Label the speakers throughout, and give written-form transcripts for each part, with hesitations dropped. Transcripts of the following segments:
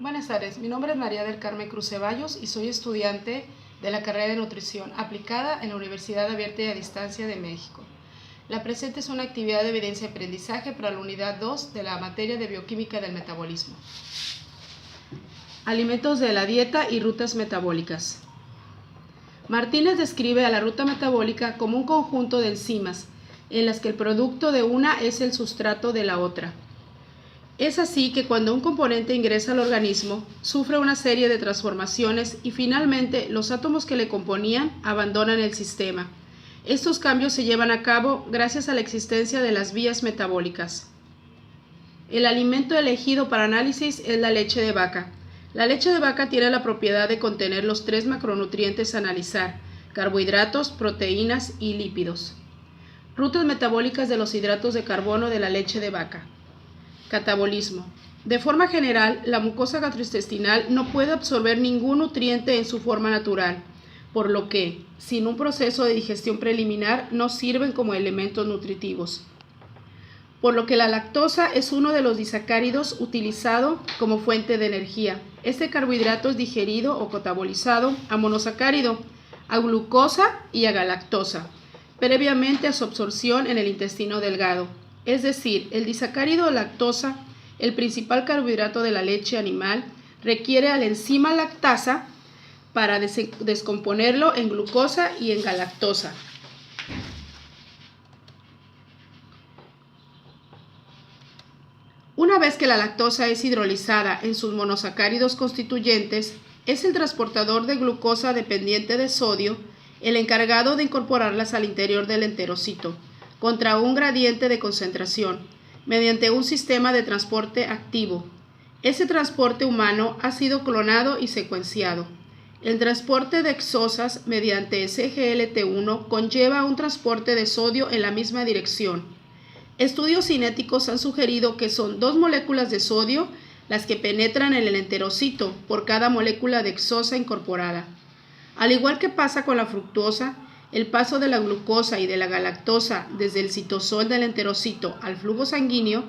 Speaker 1: Buenas tardes, mi nombre es María del Carmen Cruz Ceballos y soy estudiante de la carrera de Nutrición aplicada en la Universidad Abierta y a Distancia de México. La presente es una actividad de evidencia y aprendizaje para la unidad 2 de la materia de bioquímica del metabolismo. Alimentos de la dieta y rutas metabólicas. Martínez describe a la ruta metabólica como un conjunto de enzimas en las que el producto de una es el sustrato de la otra. Es así que cuando un componente ingresa al organismo, sufre una serie de transformaciones y finalmente los átomos que le componían abandonan el sistema. Estos cambios se llevan a cabo gracias a la existencia de las vías metabólicas. El alimento elegido para análisis es la leche de vaca. La leche de vaca tiene la propiedad de contener los 3 macronutrientes a analizar: carbohidratos, proteínas y lípidos. Rutas metabólicas de los hidratos de carbono de la leche de vaca. Catabolismo. De forma general, la mucosa gastrointestinal no puede absorber ningún nutriente en su forma natural, por lo que, sin un proceso de digestión preliminar, no sirven como elementos nutritivos. Por lo que la lactosa es uno de los disacáridos utilizado como fuente de energía. Este carbohidrato es digerido o catabolizado a monosacárido, a glucosa y a galactosa, previamente a su absorción en el intestino delgado. Es decir, el disacárido lactosa, el principal carbohidrato de la leche animal, requiere a la enzima lactasa para descomponerlo en glucosa y en galactosa. Una vez que la lactosa es hidrolizada en sus monosacáridos constituyentes, es el transportador de glucosa dependiente de sodio el encargado de incorporarlas al interior del enterocito, contra un gradiente de concentración, mediante un sistema de transporte activo. Ese transporte humano ha sido clonado y secuenciado. El transporte de exosas mediante SGLT1 conlleva un transporte de sodio en la misma dirección. Estudios cinéticos han sugerido que son 2 moléculas de sodio las que penetran en el enterocito por cada molécula de exosa incorporada. Al igual que pasa con la fructosa, el paso de la glucosa y de la galactosa desde el citosol del enterocito al flujo sanguíneo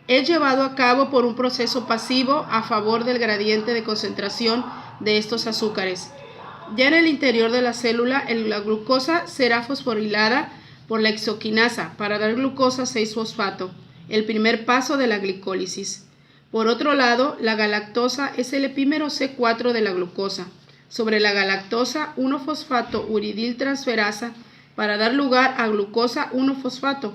Speaker 1: es llevado a cabo por un proceso pasivo a favor del gradiente de concentración de estos azúcares. Ya en el interior de la célula, la glucosa será fosforilada por la exoquinasa para dar glucosa 6-fosfato, el primer paso de la glicólisis. Por otro lado, la galactosa es el epímero C4 de la glucosa. Sobre la galactosa 1-fosfato uridiltransferasa para dar lugar a glucosa 1-fosfato.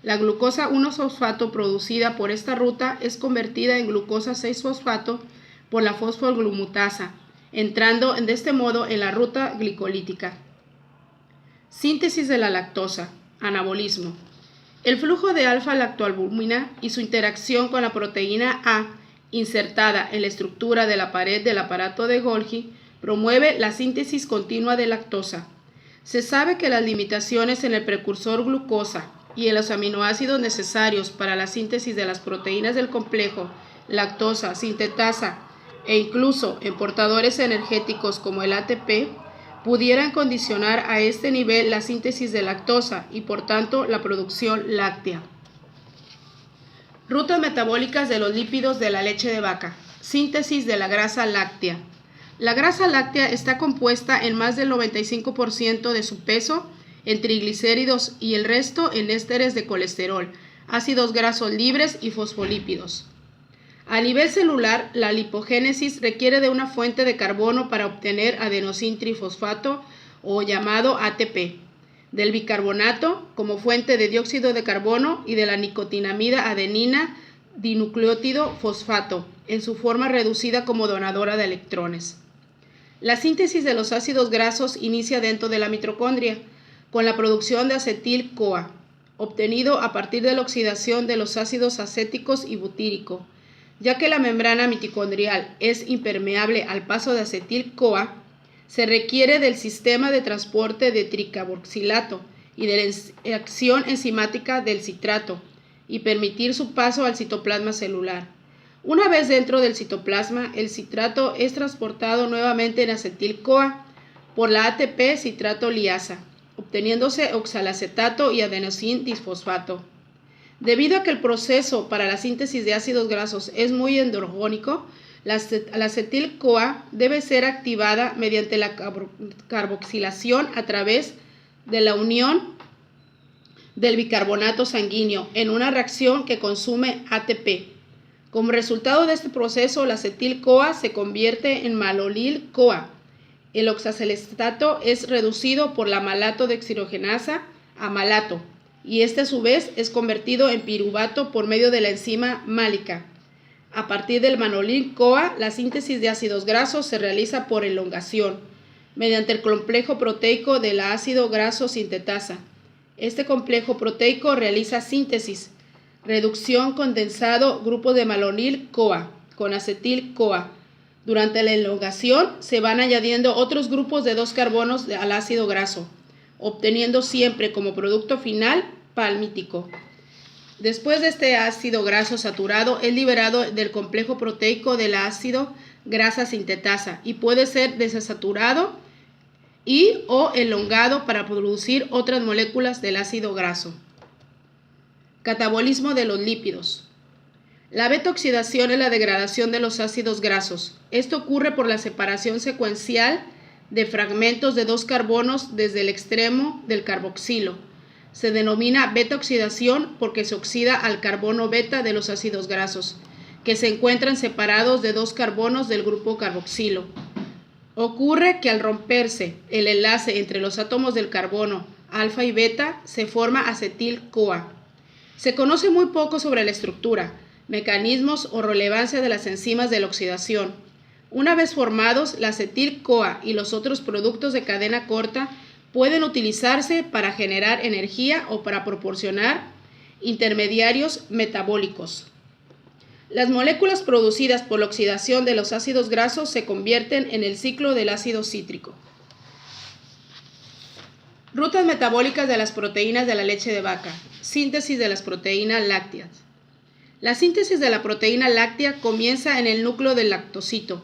Speaker 1: La glucosa 1-fosfato producida por esta ruta es convertida en glucosa 6-fosfato por la fosfoglutamasa, entrando de este modo en la ruta glicolítica. Síntesis de la lactosa. Anabolismo. El flujo de alfa-lactoalbúmina y su interacción con la proteína A insertada en la estructura de la pared del aparato de Golgi promueve la síntesis continua de lactosa. Se sabe que las limitaciones en el precursor glucosa y en los aminoácidos necesarios para la síntesis de las proteínas del complejo lactosa, sintetasa e incluso en portadores energéticos como el ATP pudieran condicionar a este nivel la síntesis de lactosa y por tanto la producción láctea. Rutas metabólicas de los lípidos de la leche de vaca. Síntesis de la grasa láctea. La grasa láctea está compuesta en más del 95% de su peso en triglicéridos y el resto en ésteres de colesterol, ácidos grasos libres y fosfolípidos. A nivel celular, la lipogénesis requiere de una fuente de carbono para obtener adenosintrifosfato o llamado ATP, del bicarbonato como fuente de dióxido de carbono y de la nicotinamida adenina dinucleótido fosfato en su forma reducida como donadora de electrones. La síntesis de los ácidos grasos inicia dentro de la mitocondria, con la producción de acetil-CoA, obtenido a partir de la oxidación de los ácidos acéticos y butírico. Ya que la membrana mitocondrial es impermeable al paso de acetil-CoA, se requiere del sistema de transporte de tricarboxilato y de la acción enzimática del citrato, y permitir su paso al citoplasma celular. Una vez dentro del citoplasma, el citrato es transportado nuevamente en acetil-CoA por la ATP citrato liasa, obteniéndose oxalacetato y adenosin disfosfato. Debido a que el proceso para la síntesis de ácidos grasos es muy endogénico, La acetil-CoA debe ser activada mediante la carboxilación a través de la unión del bicarbonato sanguíneo en una reacción que consume ATP. Como resultado de este proceso, la acetil-CoA se convierte en malolil-CoA. El oxacetate es reducido por la malato deshidrogenasa a malato, y este a su vez es convertido en piruvato por medio de la enzima málica. A partir del malolil-CoA, la síntesis de ácidos grasos se realiza por elongación, mediante el complejo proteico del ácido graso sintetasa. Este complejo proteico realiza síntesis, reducción, condensado, grupo de malolil-CoA con acetil-CoA. Durante la elongación se van añadiendo otros grupos de 2 carbonos al ácido graso, obteniendo siempre como producto final palmítico. Después de este ácido graso saturado es liberado del complejo proteico del ácido grasa sintetasa y puede ser desaturado o elongado para producir otras moléculas del ácido graso. Catabolismo de los lípidos. La beta-oxidación es la degradación de los ácidos grasos. Esto ocurre por la separación secuencial de fragmentos de 2 carbonos desde el extremo del carboxilo. Se denomina beta-oxidación porque se oxida al carbono beta de los ácidos grasos, que se encuentran separados de 2 carbonos del grupo carboxilo. Ocurre que al romperse el enlace entre los átomos del carbono alfa y beta, se forma acetil-CoA. Se conoce muy poco sobre la estructura, mecanismos o relevancia de las enzimas de la oxidación. Una vez formados, la acetil-CoA y los otros productos de cadena corta pueden utilizarse para generar energía o para proporcionar intermediarios metabólicos. Las moléculas producidas por la oxidación de los ácidos grasos se convierten en el ciclo del ácido cítrico. Rutas metabólicas de las proteínas de la leche de vaca. Síntesis de las proteínas lácteas. La síntesis de la proteína láctea comienza en el núcleo del lactocito,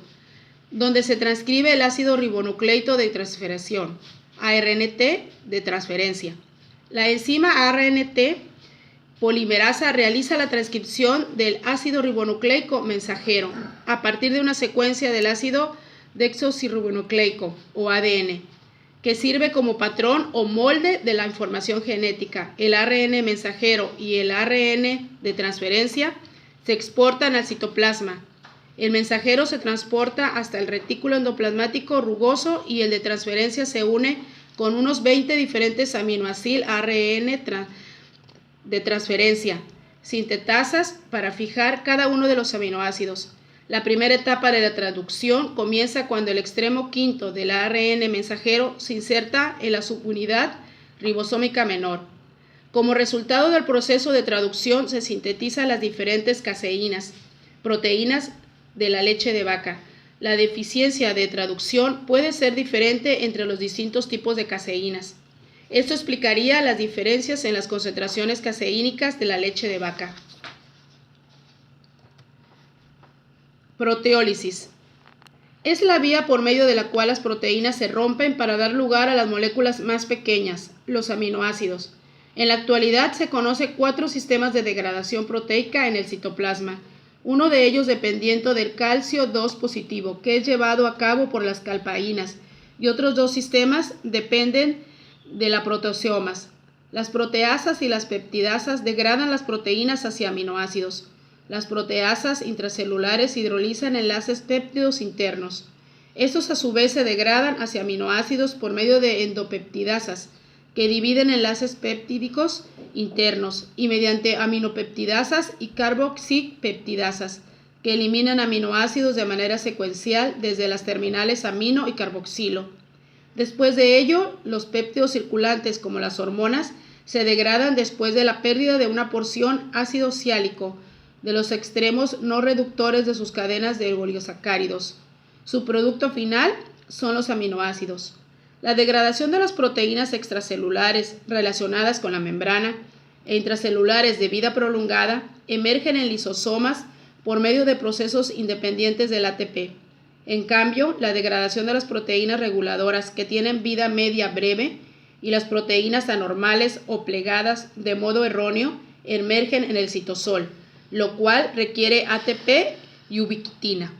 Speaker 1: donde se transcribe el ácido ribonucleico de transferación, ARNT de transferencia. La enzima ARNT polimerasa realiza la transcripción del ácido ribonucleico mensajero a partir de una secuencia del ácido desoxirribonucleico o ADN, que sirve como patrón o molde de la información genética. El ARN mensajero y el ARN de transferencia se exportan al citoplasma. El mensajero se transporta hasta el retículo endoplasmático rugoso y el de transferencia se une con unos 20 diferentes aminoácidos ARN de transferencia, sintetasas para fijar cada uno de los aminoácidos. La primera etapa de la traducción comienza cuando el extremo quinto del ARN mensajero se inserta en la subunidad ribosómica menor. Como resultado del proceso de traducción se sintetizan las diferentes caseínas, proteínas de la leche de vaca. La deficiencia de traducción puede ser diferente entre los distintos tipos de caseínas. Esto explicaría las diferencias en las concentraciones caseínicas de la leche de vaca. Proteólisis. Es la vía por medio de la cual las proteínas se rompen para dar lugar a las moléculas más pequeñas, los aminoácidos. En la actualidad se conocen 4 sistemas de degradación proteica en el citoplasma, uno de ellos dependiente del calcio 2 positivo, que es llevado a cabo por las calpaínas, y otros 2 sistemas dependen de las proteasomas. Las proteasas y las peptidasas degradan las proteínas hacia aminoácidos. Las proteasas intracelulares hidrolizan enlaces péptidos internos. Estos a su vez se degradan hacia aminoácidos por medio de endopeptidasas, que dividen enlaces peptídicos internos, y mediante aminopeptidasas y carboxipeptidasas, que eliminan aminoácidos de manera secuencial desde las terminales amino y carboxilo. Después de ello, los péptidos circulantes, como las hormonas, se degradan después de la pérdida de una porción ácido siálico de los extremos no reductores de sus cadenas de oligosacáridos. Su producto final son los aminoácidos. La degradación de las proteínas extracelulares relacionadas con la membrana e intracelulares de vida prolongada emergen en lisosomas por medio de procesos independientes del ATP. En cambio, la degradación de las proteínas reguladoras que tienen vida media breve y las proteínas anormales o plegadas de modo erróneo emergen en el citosol, lo cual requiere ATP y ubiquitina.